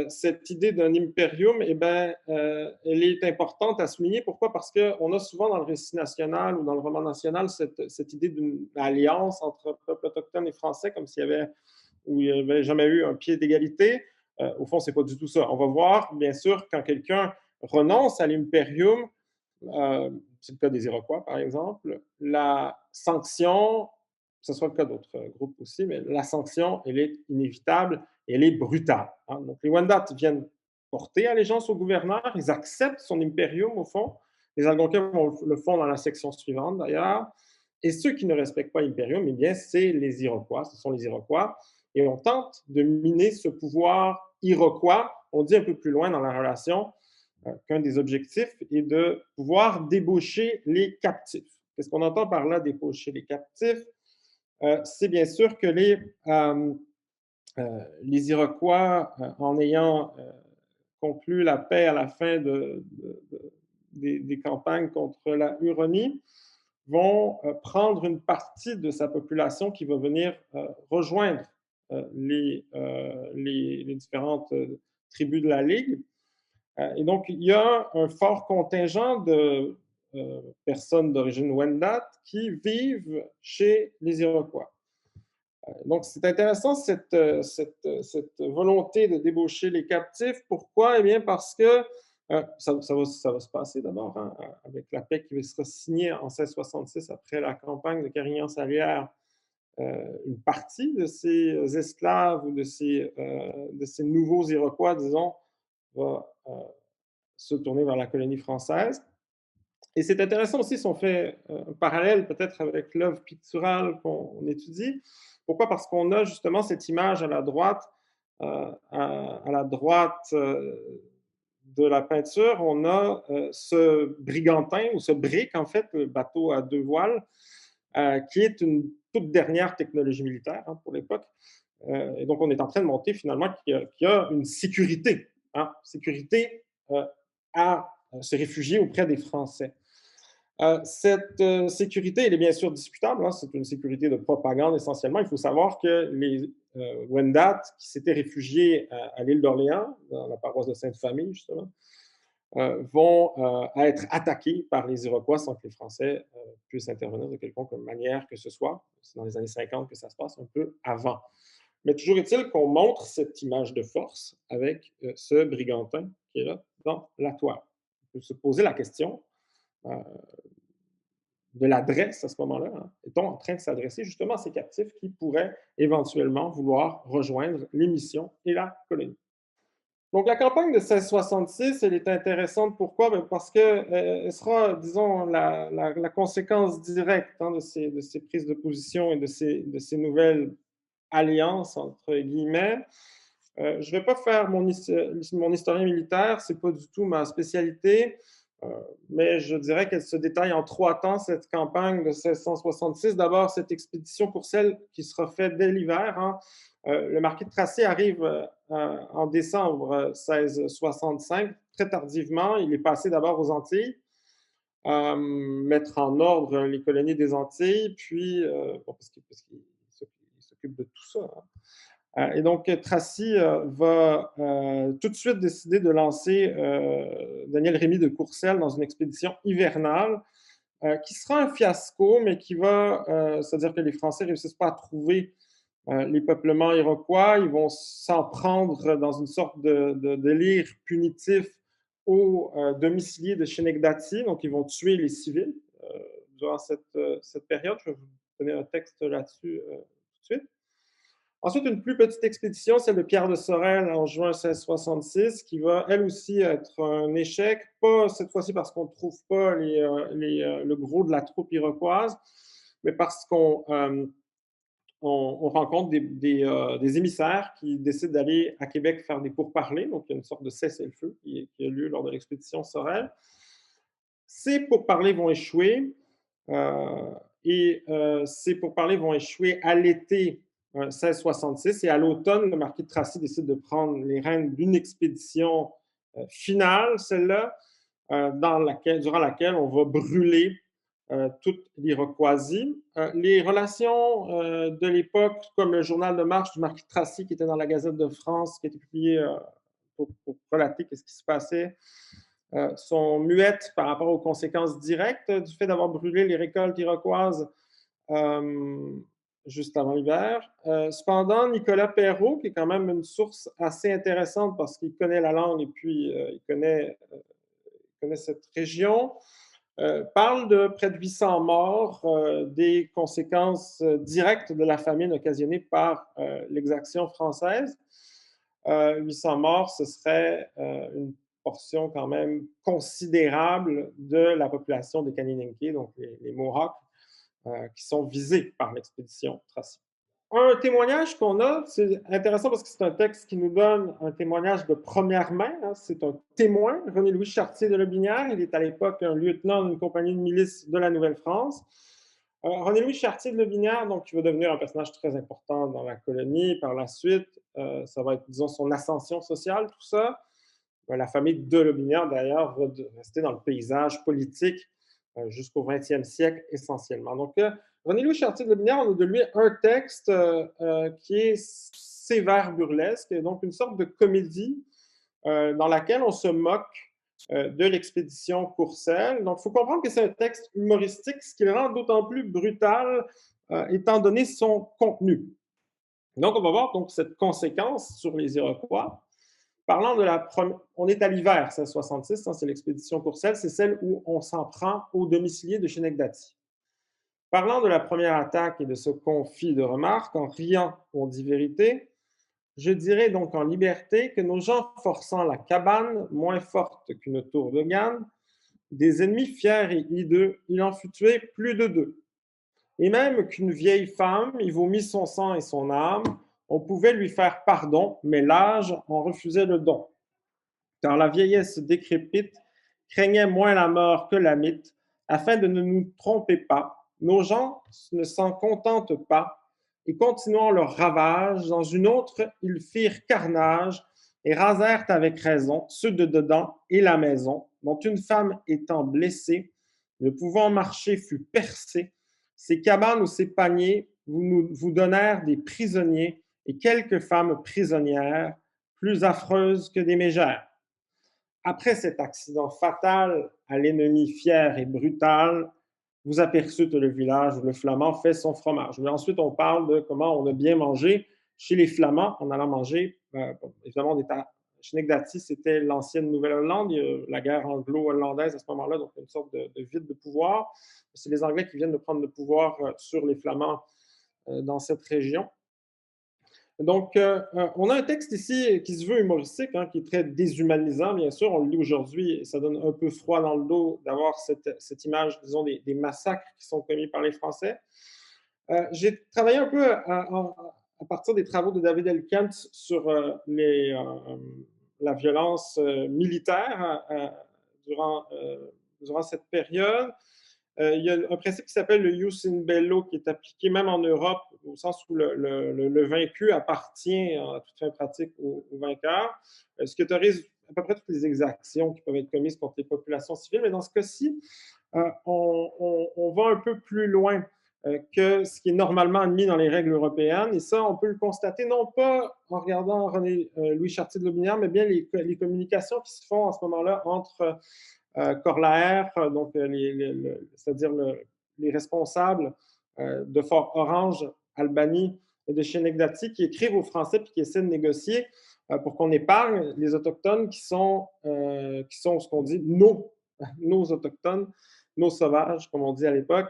Cette idée d'un imperium, eh ben, elle est importante à souligner. Pourquoi? Parce qu'on a souvent dans le récit national ou dans le roman national cette idée d'une alliance entre peuples autochtones et français, comme s'il y avait, où il n'y avait jamais eu un pied d'égalité. Au fond, ce n'est pas du tout ça. On va voir, bien sûr, quand quelqu'un renonce à l'imperium, c'est le cas des Iroquois, par exemple, la sanction, ce soit le cas d'autres groupes aussi, mais la sanction, elle est inévitable et elle est brutale, hein. Donc, les Wendat viennent porter allégeance au gouverneur, ils acceptent son imperium, au fond. Les Algonquins le font dans la section suivante, d'ailleurs. Et ceux qui ne respectent pas l'imperium, eh bien, c'est les Iroquois, ce sont les Iroquois. Et on tente de miner ce pouvoir iroquois. On dit un peu plus loin dans la relation qu'un des objectifs est de pouvoir débaucher les captifs. Qu'est-ce qu'on entend par là, débaucher les captifs? C'est bien sûr que les Iroquois, en ayant conclu la paix à la fin des campagnes contre la Huronie, vont prendre une partie de sa population qui va venir rejoindre les différentes tribus de la Ligue. Et donc, il y a un fort contingent de personnes d'origine Wendat qui vivent chez les Iroquois. Donc, c'est intéressant cette volonté de débaucher les captifs. Pourquoi? Eh bien, parce que ça va se passer d'abord, hein, avec la paix qui sera signée en 1666 après la campagne de Carignan-Salière. Une partie de ces esclaves ou de ces nouveaux Iroquois, disons, va se tourner vers la colonie française. Et c'est intéressant aussi si on fait un parallèle peut-être avec l'œuvre picturale qu'on étudie. Pourquoi? Parce qu'on a justement cette image à la droite, de la peinture, on a ce brigantin ou ce brick, en fait, le bateau à deux voiles, qui est une toute dernière technologie militaire, hein, pour l'époque. Et donc, on est en train de montrer finalement qu'il y a une sécurité, hein, sécurité à se réfugier auprès des Français. Cette sécurité, elle est bien sûr discutable, hein, c'est une sécurité de propagande essentiellement. Il faut savoir que les Wendat, qui s'étaient réfugiés à l'île d'Orléans, dans la paroisse de Sainte-Famille, justement, vont être attaqués par les Iroquois sans que les Français puissent intervenir de quelconque manière que ce soit. C'est dans les années 50 que ça se passe, un peu avant. Mais toujours est-il qu'on montre cette image de force avec ce brigantin qui est là dans la toile. On peut se poser la question de l'adresse à ce moment-là. Hein. Est-on en train de s'adresser justement à ces captifs qui pourraient éventuellement vouloir rejoindre les missions et la colonie? Donc, la campagne de 1666, elle est intéressante. Pourquoi? Bien parce qu'elle sera, disons, la conséquence directe, hein, de ces prises de position et de ces nouvelles alliances, entre guillemets. Je ne vais pas faire mon historien militaire, ce n'est pas du tout ma spécialité, mais je dirais qu'elle se détaille en 3 temps, cette campagne de 1666. D'abord, cette expédition pour celle qui sera faite dès l'hiver, hein. Le marquis de Tracy arrive en décembre 1665, très tardivement. Il est passé d'abord aux Antilles, mettre en ordre les colonies des Antilles, puis, bon, parce qu'il s'occupe de tout ça, hein. Et donc, Tracy va tout de suite décider de lancer Daniel Rémy de Courcelles dans une expédition hivernale qui sera un fiasco, mais qui va, c'est-à-dire que les Français ne réussissent pas à trouver les peuplements iroquois. Ils vont s'en prendre dans une sorte de délire punitif aux domiciliés de Schenectady. Donc, ils vont tuer les civils durant cette période. Je vais vous donner un texte là-dessus tout de suite. Ensuite, une plus petite expédition, celle de Pierre de Sorel en juin 1666, qui va elle aussi être un échec, pas cette fois-ci parce qu'on ne trouve pas le gros de la troupe iroquoise, mais parce on rencontre des émissaires qui décident d'aller à Québec faire des pourparlers. Donc, il y a une sorte de cessez-le-feu qui a lieu lors de l'expédition Sorel. Ces pourparlers vont échouer ces pourparlers vont échouer à l'été 1666 et à l'automne, le marquis de Tracy décide de prendre les rênes d'une expédition finale, celle-là, durant laquelle on va brûler toute l'Iroquoisie. Les relations de l'époque, comme le journal de marche du marquis de Tracy qui était dans la Gazette de France, qui a été publié pour relater ce qui se passait, sont muettes par rapport aux conséquences directes du fait d'avoir brûlé les récoltes iroquoises euh, juste avant l'hiver. Cependant, Nicolas Perrault, qui est quand même une source assez intéressante parce qu'il connaît la langue et puis il connaît cette région, parle de près de 800 morts, des conséquences directes de la famine occasionnée par l'exaction française. 800 morts, ce serait une portion quand même considérable de la population des Kanien'kew, donc les Mohawks, qui sont visés par l'expédition Tracy. Un témoignage qu'on a, c'est intéressant parce que c'est un texte qui nous donne un témoignage de première main. Hein, c'est un témoin, René-Louis Chartier de Lobinière. Il est à l'époque un lieutenant d'une compagnie de milice de la Nouvelle-France. René-Louis Chartier de Lobinière, donc, qui va devenir un personnage très important dans la colonie par la suite. Ça va être, disons, son ascension sociale, tout ça. La famille de Lobinière, d'ailleurs, va rester dans le paysage politique jusqu'au 20e siècle essentiellement. Donc, René-Louis Chartier de Lobinière, on a de lui un texte qui est sévère burlesque, donc une sorte de comédie dans laquelle on se moque de l'expédition Courcelles. Donc, il faut comprendre que c'est un texte humoristique, ce qui le rend d'autant plus brutal étant donné son contenu. Donc, on va voir donc cette conséquence sur les Iroquois. Parlant de la première, on est à l'hiver 1666, hein, c'est l'expédition Courcelles, c'est celle où on s'en prend au domicilié de Chenecdati. Parlant de la première attaque et de ce conflit de remarques, en riant, on dit vérité, je dirais donc en liberté que nos gens forçant la cabane, moins forte qu'une tour de Gannes, des ennemis fiers et hideux, il en fut tué plus de 2. Et même qu'une vieille femme y vomit son sang et son âme, on pouvait lui faire pardon, mais l'âge en refusait le don. Car la vieillesse décrépite craignait moins la mort que la mythe, afin de ne nous tromper pas. Nos gens ne s'en contentent pas, et continuant leur ravage, dans une autre, ils firent carnage et rasèrent avec raison ceux de dedans et la maison, dont une femme étant blessée, ne pouvant marcher fut percée. Ces cabanes ou ces paniers vous donnèrent des prisonniers et quelques femmes prisonnières, plus affreuses que des mégères. Après cet accident fatal à l'ennemi fier et brutal, vous aperçûtes le village où le Flamand fait son fromage. Mais ensuite, on parle de comment on a bien mangé chez les Flamands en allant manger. Évidemment, on est à Chenecdati, c'était l'ancienne Nouvelle-Hollande, il y a la guerre anglo-hollandaise à ce moment-là, donc une sorte de vide de pouvoir. C'est les Anglais qui viennent de prendre le pouvoir sur les Flamands dans cette région. Donc, on a un texte ici qui se veut humoristique, hein, qui est très déshumanisant, bien sûr. On le lit aujourd'hui et ça donne un peu froid dans le dos d'avoir cette image, disons, des massacres qui sont commis par les Français. J'ai travaillé un peu à partir des travaux de David Elkent sur la violence militaire durant cette période. Il y a un principe qui s'appelle le jus in bello qui est appliqué même en Europe, au sens où le vaincu appartient à toute fin pratique au vainqueur, ce qui autorise à peu près toutes les exactions qui peuvent être commises contre les populations civiles. Mais dans ce cas-ci, on va un peu plus loin que ce qui est normalement admis dans les règles européennes. Et ça, on peut le constater non pas en regardant René-Louis Chartier de Lobinière, mais bien les communications qui se font à ce moment-là entre Corlaer, donc c'est-à-dire les responsables de Fort-Orange, Albany et de Chenecdati qui écrivent aux Français puis qui essaient de négocier pour qu'on épargne les Autochtones qui sont ce qu'on dit nos Autochtones, nos sauvages, comme on dit à l'époque.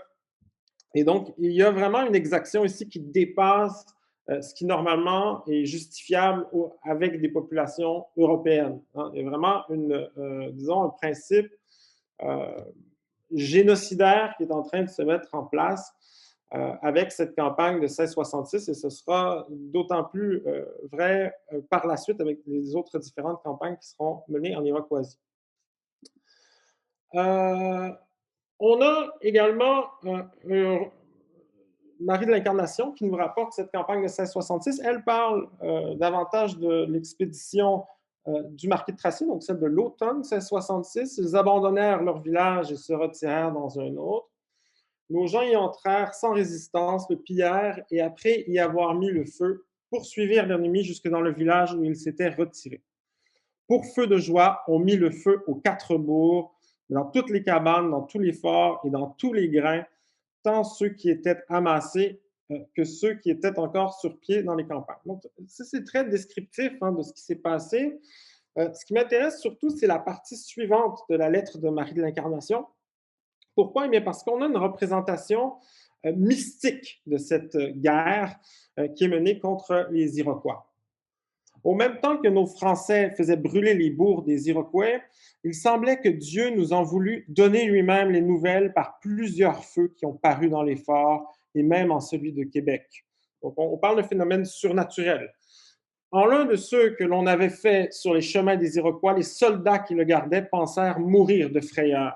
Et donc, il y a vraiment une exaction ici qui dépasse ce qui normalement est justifiable avec des populations européennes. Hein. Il y a vraiment disons, un principe génocidaire qui est en train de se mettre en place avec cette campagne de 1666, et ce sera d'autant plus vrai par la suite avec les autres différentes campagnes qui seront menées en Iroquoisie. On a également Marie de l'Incarnation qui nous rapporte cette campagne de 1666. Elle parle davantage de l'expédition du marquis de Tracy, donc celle de l'automne 1666. Ils abandonnèrent leur village et se retirèrent dans un autre. Nos gens y entrèrent sans résistance, le pillèrent et après y avoir mis le feu, poursuivirent l'ennemi jusque dans le village où ils s'étaient retirés. Pour feu de joie, on mit le feu aux 4 bourgs, dans toutes les cabanes, dans tous les forts et dans tous les grains, tant ceux qui étaient amassés que ceux qui étaient encore sur pied dans les campagnes. Donc, ça, c'est très descriptif hein, de ce qui s'est passé. Ce qui m'intéresse surtout, c'est la partie suivante de la lettre de Marie de l'Incarnation. Pourquoi? Eh parce qu'on a une représentation mystique de cette guerre qui est menée contre les Iroquois. Au même temps que nos Français faisaient brûler les bourgs des Iroquois, il semblait que Dieu nous en voulut donner lui-même les nouvelles par plusieurs feux qui ont paru dans les forts et même en celui de Québec. Donc, on parle de phénomènes surnaturels. En l'un de ceux que l'on avait fait sur les chemins des Iroquois, les soldats qui le gardaient pensèrent mourir de frayeur.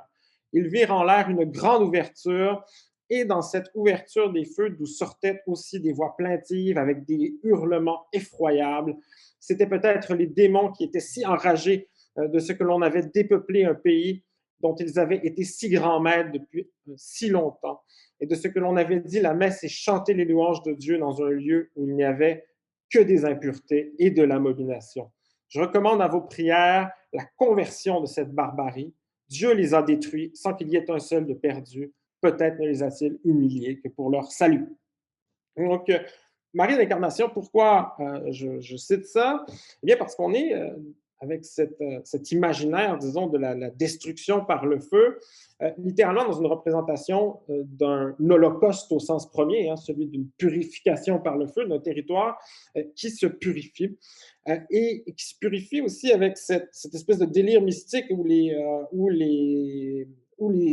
Ils virent en l'air une grande ouverture, et dans cette ouverture des feux, d'où sortaient aussi des voix plaintives avec des hurlements effroyables. C'était peut-être les démons qui étaient si enragés de ce que l'on avait dépeuplé un pays dont ils avaient été si grands maîtres depuis si longtemps, et de ce que l'on avait dit la messe et chanté les louanges de Dieu dans un lieu où il n'y avait que des impuretés et de l'abomination. Je recommande à vos prières la conversion de cette barbarie. Dieu les a détruits sans qu'il y ait un seul de perdu. Peut-être ne les a-t-il humiliés que pour leur salut. Donc, Marie de l'Incarnation, pourquoi je cite ça? Eh bien, parce qu'on est avec cet imaginaire, disons, de la destruction par le feu, littéralement dans une représentation d'un holocauste au sens premier, hein, celui d'une purification par le feu d'un territoire qui se purifie. Et qui se purifie aussi avec cette espèce de délire mystique où les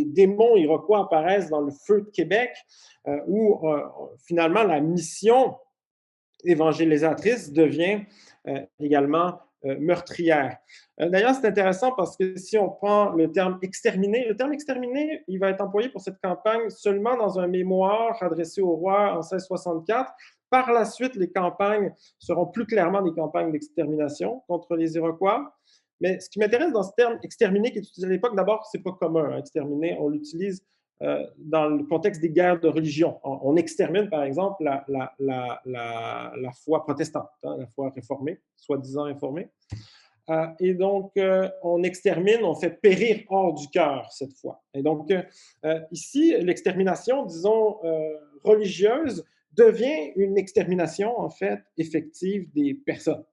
démons iroquois apparaissent dans le feu de Québec, où finalement la mission évangélisatrice devient également meurtrière. D'ailleurs, c'est intéressant parce que si on prend le terme exterminé, il va être employé pour cette campagne seulement dans un mémoire adressé au roi en 1664. Par la suite, les campagnes seront plus clairement des campagnes d'extermination contre les Iroquois. Mais ce qui m'intéresse dans ce terme exterminé qui est utilisé à l'époque, d'abord, c'est pas commun, hein, exterminé, on l'utilise dans le contexte des guerres de religion. On extermine, par exemple, la foi protestante, hein, la foi réformée, soi-disant réformée. Et donc, on extermine, on fait périr hors du cœur cette foi. Et donc, ici, l'extermination, disons, religieuse, devient une extermination, en fait, effective des personnes.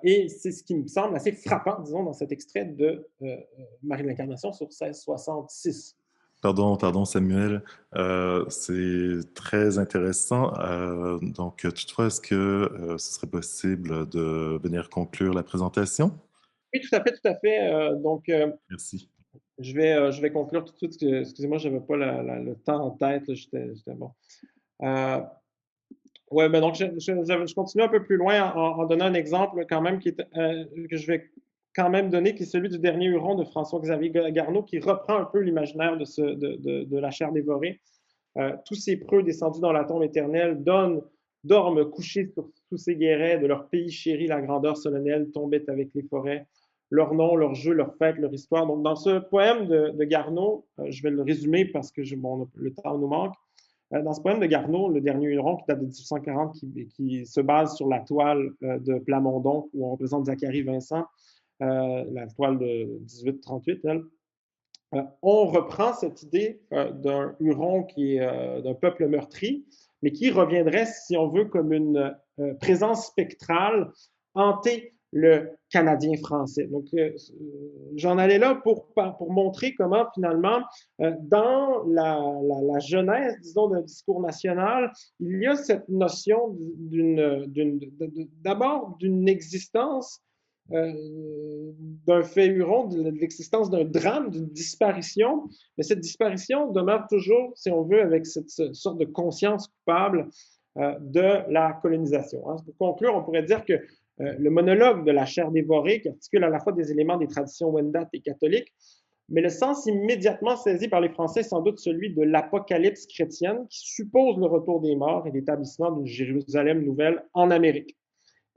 Et c'est ce qui me semble assez frappant, disons, dans cet extrait de Marie de l'Incarnation sur 1666. Pardon, Samuel. C'est très intéressant. Donc, toutefois, est-ce que ce serait possible de venir conclure la présentation? Oui, tout à fait. Donc, merci. Je vais conclure tout de suite. Excusez-moi, je n'avais pas le temps en tête. J'étais bon. Ouais, ben donc je continue un peu plus loin en donnant un exemple quand même que je vais quand même donner, qui est celui du dernier Huron de François-Xavier Garneau, qui reprend un peu l'imaginaire de la chair dévorée. Tous ces preux descendus dans la tombe éternelle dorment couchés sous ces guérets, de leur pays chéri, la grandeur solennelle tombait avec les forêts. Leur nom, leur jeu, leur fête, leur histoire. Donc, dans ce poème de Garneau, je vais le résumer parce que le temps nous manque. Dans ce poème de Garneau, le dernier Huron, qui date de 1840, qui se base sur la toile de Plamondon, où on représente Zacharie Vincent, la toile de 1838, on reprend cette idée d'un Huron qui est d'un peuple meurtri, mais qui reviendrait, si on veut, comme une présence spectrale hantée le Canadien français. Donc, j'en allais là pour montrer comment, finalement, dans la genèse, disons, d'un discours national, il y a cette notion d'abord d'une existence d'un fait huron, de l'existence d'un drame, d'une disparition, mais cette disparition demeure toujours, si on veut, avec cette sorte de conscience coupable de la colonisation. Hein. Pour conclure, on pourrait dire que le monologue de la chair dévorée, qui articule à la fois des éléments des traditions Wendat et catholiques, mais le sens immédiatement saisi par les Français est sans doute celui de l'apocalypse chrétienne qui suppose le retour des morts et l'établissement d'une Jérusalem nouvelle en Amérique.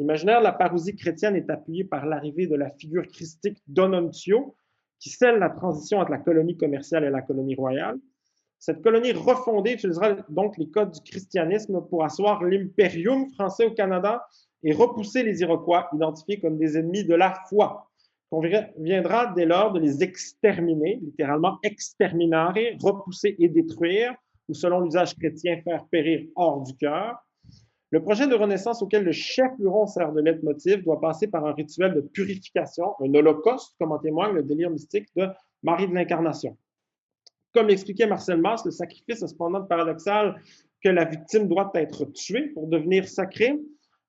L'imaginaire de la parousie chrétienne est appuyé par l'arrivée de la figure christique d'Onontio, qui scelle la transition entre la colonie commerciale et la colonie royale. Cette colonie refondée utilisera donc les codes du christianisme pour asseoir l'impérium français au Canada et repousser les Iroquois, identifiés comme des ennemis de la foi. On viendra dès lors de les exterminer, littéralement exterminare, repousser et détruire, ou selon l'usage chrétien, faire périr hors du cœur. Le projet de renaissance auquel le chef huron sert de leitmotiv doit passer par un rituel de purification, un holocauste, comme en témoigne le délire mystique de Marie de l'Incarnation. Comme l'expliquait Marcel Mast, le sacrifice a cependant de paradoxal que la victime doit être tuée pour devenir sacrée.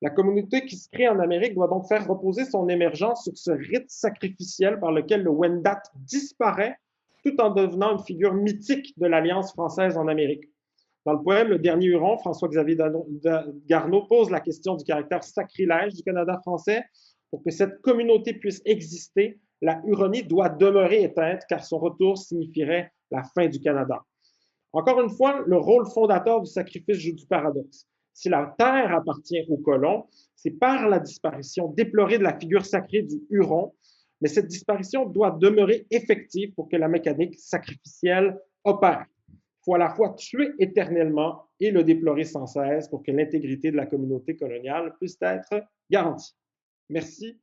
La communauté qui se crée en Amérique doit donc faire reposer son émergence sur ce rite sacrificiel par lequel le Wendat disparaît tout en devenant une figure mythique de l'Alliance française en Amérique. Dans le poème Le Dernier Huron, François-Xavier Garneau pose la question du caractère sacrilège du Canada français. Pour que cette communauté puisse exister, la Huronie doit demeurer éteinte car son retour signifierait la fin du Canada. Encore une fois, le rôle fondateur du sacrifice joue du paradoxe. Si la terre appartient aux colons, c'est par la disparition déplorée de la figure sacrée du Huron, mais cette disparition doit demeurer effective pour que la mécanique sacrificielle opère. Il faut à la fois tuer éternellement et le déplorer sans cesse pour que l'intégrité de la communauté coloniale puisse être garantie. Merci.